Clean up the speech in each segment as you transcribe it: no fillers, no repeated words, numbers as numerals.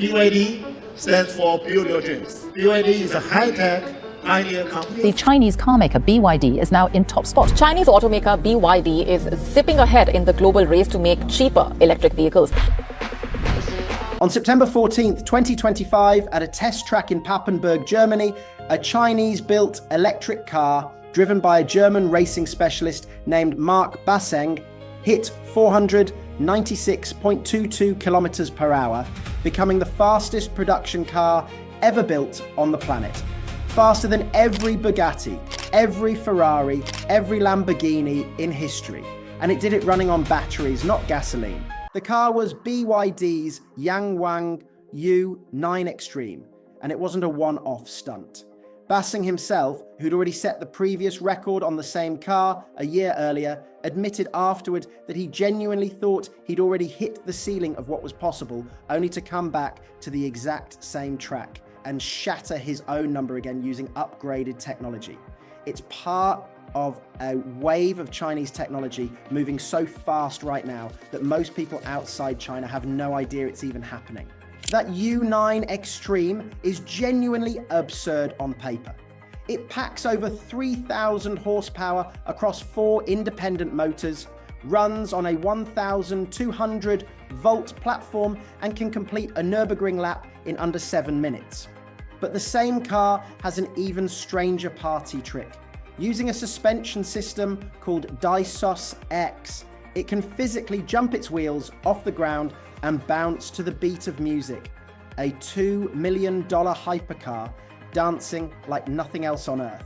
BYD stands for Build Your Dreams. BYD is a high-tech, pioneer company. The Chinese carmaker BYD is now in top spot. Chinese automaker BYD is zipping ahead in the global race to make cheaper electric vehicles. On September 14th, 2025, at a test track in Papenburg, Germany, a Chinese-built electric car driven by a German racing specialist named Mark Basseng hit 496.22 kilometers per hour, becoming the fastest production car ever built on the planet. Faster than every Bugatti, every Ferrari, every Lamborghini in history. And it did it running on batteries, not gasoline. The car was BYD's Yangwang U9 Extreme, and it wasn't a one-off stunt. Basseng himself, who'd already set the previous record on the same car a year earlier, admitted afterward that he genuinely thought he'd already hit the ceiling of what was possible, only to come back to the exact same track and shatter his own number again using upgraded technology. It's part of a wave of Chinese technology moving so fast right now that most people outside China have no idea it's even happening. That U9 Extreme is genuinely absurd on paper. It packs over 3,000 horsepower across 4 independent motors, runs on a 1,200 volt platform, and can complete a Nürburgring lap in under 7 minutes. But the same car has an even stranger party trick. Using a suspension system called Daisos X, it can physically jump its wheels off the ground and bounce to the beat of music. A $2 million hypercar dancing like nothing else on earth.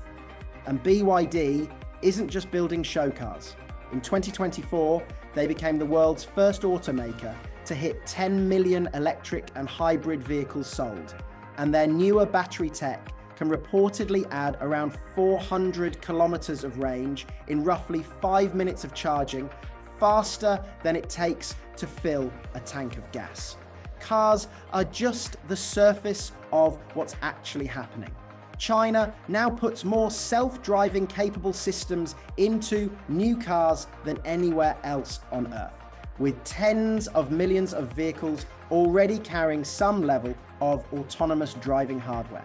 And BYD isn't just building show cars. In 2024, they became the world's first automaker to hit 10 million electric and hybrid vehicles sold. And their newer battery tech can reportedly add around 400 kilometers of range in roughly 5 minutes of charging, faster than it takes to fill a tank of gas. Cars are just the surface of what's actually happening. China now puts more self-driving capable systems into new cars than anywhere else on Earth, with tens of millions of vehicles already carrying some level of autonomous driving hardware.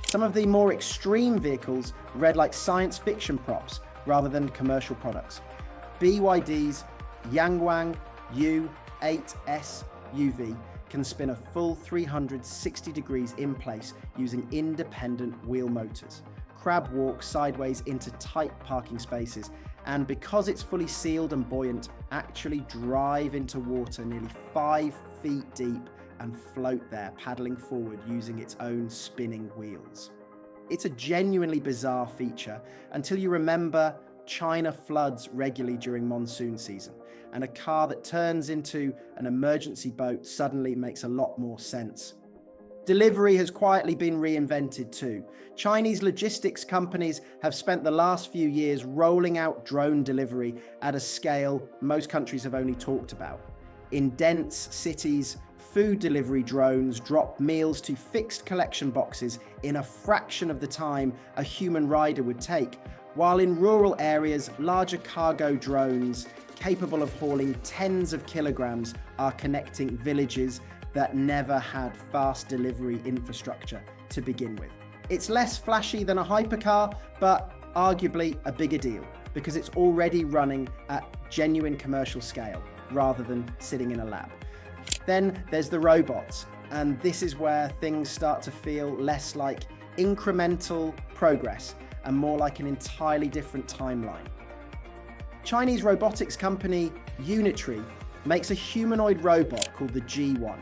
Some of the more extreme vehicles read like science fiction props rather than commercial products. BYD's Yangwang U9 SUV can spin a full 360 degrees in place using independent wheel motors, crab walk sideways into tight parking spaces, and because it's fully sealed and buoyant, actually drive into water nearly 5 feet deep and float there, paddling forward using its own spinning wheels. It's a genuinely bizarre feature until you remember China floods regularly during monsoon season, and a car that turns into an emergency boat suddenly makes a lot more sense. Delivery has quietly been reinvented too. Chinese logistics companies have spent the last few years rolling out drone delivery at a scale most countries have only talked about. In dense cities, food delivery drones drop meals to fixed collection boxes in a fraction of the time a human rider would take, while in rural areas, larger cargo drones capable of hauling tens of kilograms are connecting villages that never had fast delivery infrastructure to begin with. It's less flashy than a hypercar, but arguably a bigger deal because it's already running at genuine commercial scale rather than sitting in a lab. Then there's the robots, and this is where things start to feel less like incremental progress and more like an entirely different timeline. Chinese robotics company Unitree makes a humanoid robot called the G1,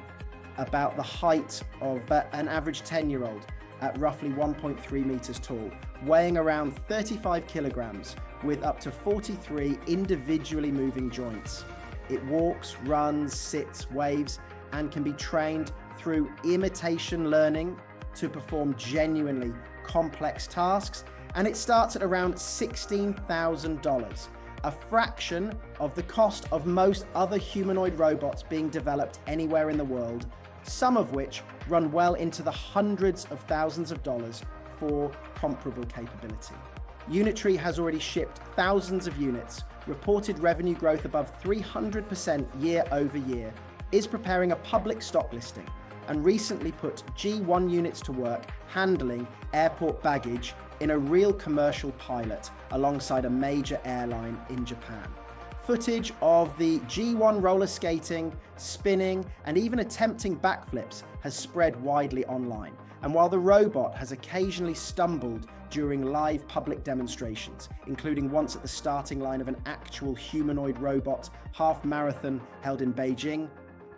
about the height of an average 10-year-old at roughly 1.3 meters tall, weighing around 35 kilograms with up to 43 individually moving joints. It walks, runs, sits, waves, and can be trained through imitation learning to perform genuinely complex tasks, and it starts at around $16,000, a fraction of the cost of most other humanoid robots being developed anywhere in the world, some of which run well into the hundreds of thousands of dollars for comparable capability. Unitree has already shipped thousands of units, reported revenue growth above 300% year over year, is preparing a public stock listing, and recently put G1 units to work handling airport baggage in a real commercial pilot alongside a major airline in Japan. Footage of the G1 roller skating, spinning, and even attempting backflips has spread widely online. And while the robot has occasionally stumbled during live public demonstrations, including once at the starting line of an actual humanoid robot half marathon held in Beijing,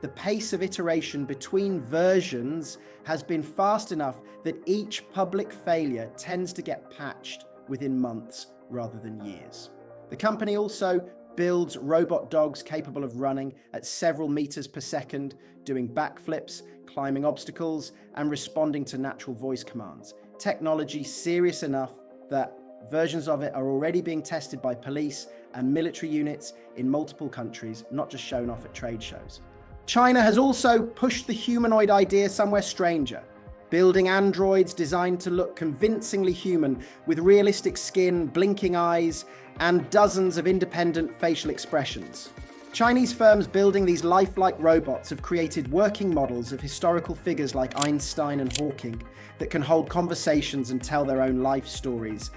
the pace of iteration between versions has been fast enough that each public failure tends to get patched within months rather than years. The company also builds robot dogs capable of running at several meters per second, doing backflips, climbing obstacles, and responding to natural voice commands. Technology serious enough that versions of it are already being tested by police and military units in multiple countries, not just shown off at trade shows. China has also pushed the humanoid idea somewhere stranger, building androids designed to look convincingly human with realistic skin, blinking eyes, and dozens of independent facial expressions. Chinese firms building these lifelike robots have created working models of historical figures like Einstein and Hawking that can hold conversations and tell their own life stories.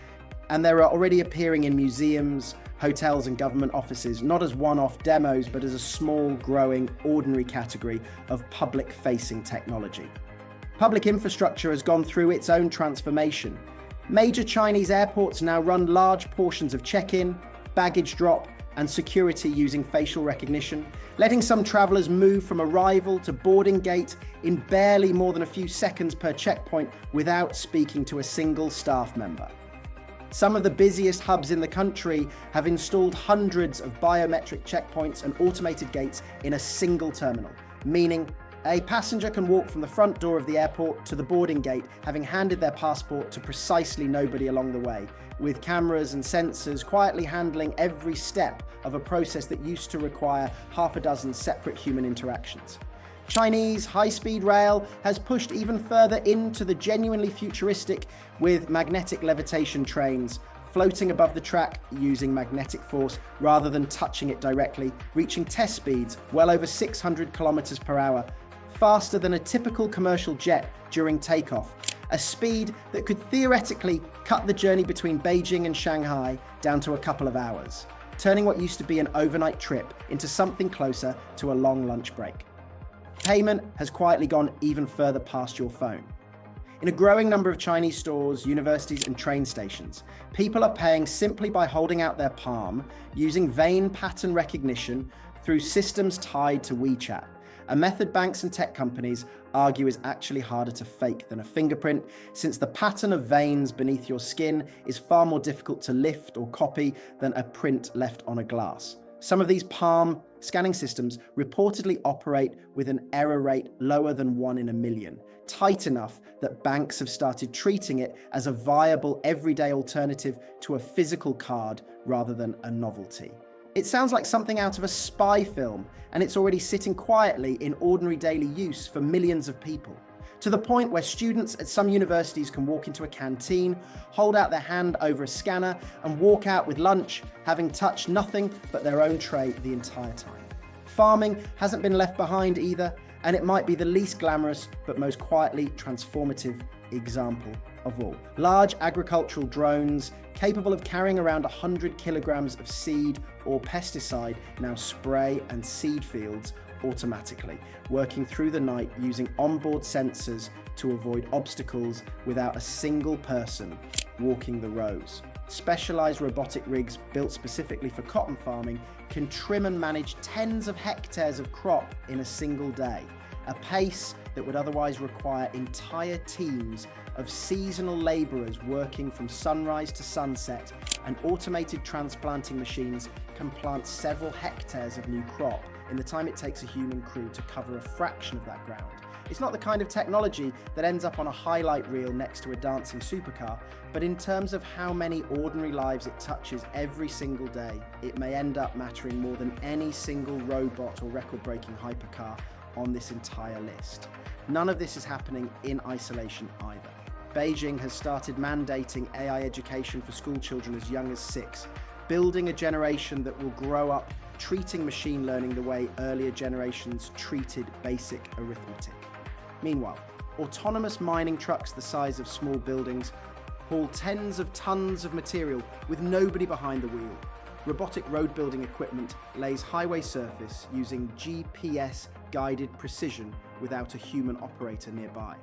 And they are already appearing in museums, hotels, and government offices, not as one-off demos, but as a small, growing, ordinary category of public-facing technology. Public infrastructure has gone through its own transformation. Major Chinese airports now run large portions of check-in, baggage drop, and security using facial recognition, letting some travelers move from arrival to boarding gate in barely more than a few seconds per checkpoint without speaking to a single staff member. Some of the busiest hubs in the country have installed hundreds of biometric checkpoints and automated gates in a single terminal, meaning a passenger can walk from the front door of the airport to the boarding gate, having handed their passport to precisely nobody along the way, with cameras and sensors quietly handling every step of a process that used to require half a dozen separate human interactions. Chinese high-speed rail has pushed even further into the genuinely futuristic with magnetic levitation trains, floating above the track using magnetic force rather than touching it directly, reaching test speeds well over 600 kilometers per hour, faster than a typical commercial jet during takeoff, a speed that could theoretically cut the journey between Beijing and Shanghai down to a couple of hours, turning what used to be an overnight trip into something closer to a long lunch break. Payment has quietly gone even further past your phone. In a growing number of Chinese stores, universities, and train stations, people are paying simply by holding out their palm, using vein pattern recognition through systems tied to WeChat, a method banks and tech companies argue is actually harder to fake than a fingerprint, since the pattern of veins beneath your skin is far more difficult to lift or copy than a print left on a glass. Some of these palm scanning systems reportedly operate with an error rate lower than 1 in a million, tight enough that banks have started treating it as a viable everyday alternative to a physical card rather than a novelty. It sounds like something out of a spy film, and it's already sitting quietly in ordinary daily use for millions of people, to the point where students at some universities can walk into a canteen, hold out their hand over a scanner, and walk out with lunch, having touched nothing but their own tray the entire time. Farming hasn't been left behind either, and it might be the least glamorous but most quietly transformative example of all. Large agricultural drones capable of carrying around 100 kilograms of seed or pesticide now spray and seed fields automatically, working through the night using onboard sensors to avoid obstacles without a single person walking the rows. Specialized robotic rigs built specifically for cotton farming can trim and manage tens of hectares of crop in a single day, a pace that would otherwise require entire teams of seasonal laborers working from sunrise to sunset, and automated transplanting machines can plant several hectares of new crop in the time it takes a human crew to cover a fraction of that ground. It's not the kind of technology that ends up on a highlight reel next to a dancing supercar, but in terms of how many ordinary lives it touches every single day, it may end up mattering more than any single robot or record-breaking hypercar on this entire list. None of this is happening in isolation either. Beijing has started mandating AI education for school children as young as 6, building a generation that will grow up treating machine learning the way earlier generations treated basic arithmetic. Meanwhile, autonomous mining trucks the size of small buildings haul tens of tons of material with nobody behind the wheel. Robotic road building equipment lays highway surface using GPS-guided precision without a human operator nearby.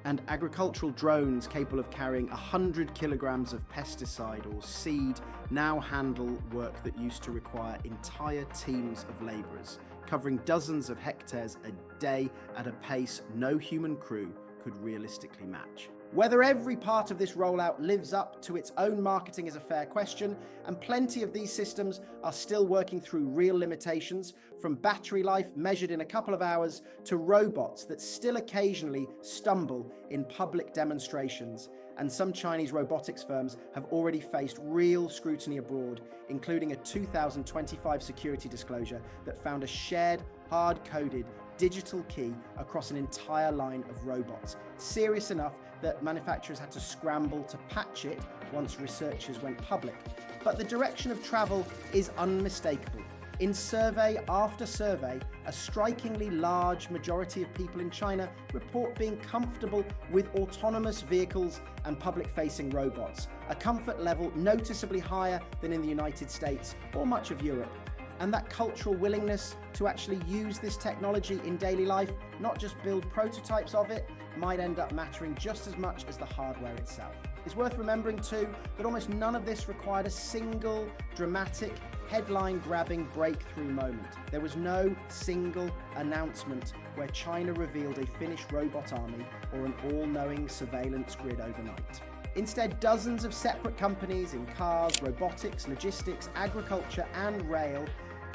And agricultural drones capable of carrying 100 kilograms of pesticide or seed now handle work that used to require entire teams of labourers, covering dozens of hectares a day at a pace no human crew could realistically match. Whether every part of this rollout lives up to its own marketing is a fair question, and plenty of these systems are still working through real limitations, from battery life measured in a couple of hours to robots that still occasionally stumble in public demonstrations. And some Chinese robotics firms have already faced real scrutiny abroad, including a 2025 security disclosure that found a shared, hard-coded digital key across an entire line of robots. Serious enough that manufacturers had to scramble to patch it once researchers went public. But the direction of travel is unmistakable. In survey after survey, a strikingly large majority of people in China report being comfortable with autonomous vehicles and public-facing robots, a comfort level noticeably higher than in the United States or much of Europe. And that cultural willingness to actually use this technology in daily life, not just build prototypes of it, might end up mattering just as much as the hardware itself. It's worth remembering too that almost none of this required a single dramatic, headline-grabbing breakthrough moment. There was no single announcement where China revealed a finished robot army or an all-knowing surveillance grid overnight. Instead, dozens of separate companies in cars, robotics, logistics, agriculture, and rail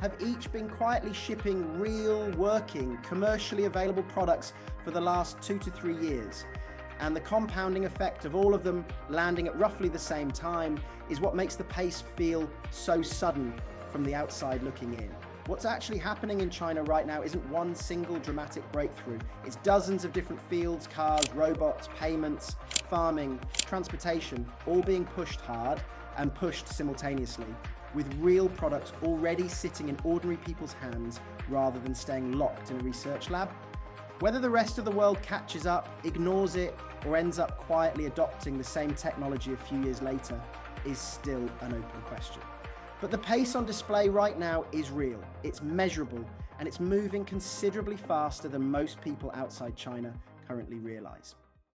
have each been quietly shipping real, working, commercially available products for the last 2 to 3 years. And the compounding effect of all of them landing at roughly the same time is what makes the pace feel so sudden from the outside looking in. What's actually happening in China right now isn't one single dramatic breakthrough. It's dozens of different fields, cars, robots, payments, farming, transportation, all being pushed hard and pushed simultaneously, with real products already sitting in ordinary people's hands rather than staying locked in a research lab. Whether the rest of the world catches up, ignores it, or ends up quietly adopting the same technology a few years later is still an open question. But the pace on display right now is real, it's measurable, and it's moving considerably faster than most people outside China currently realise.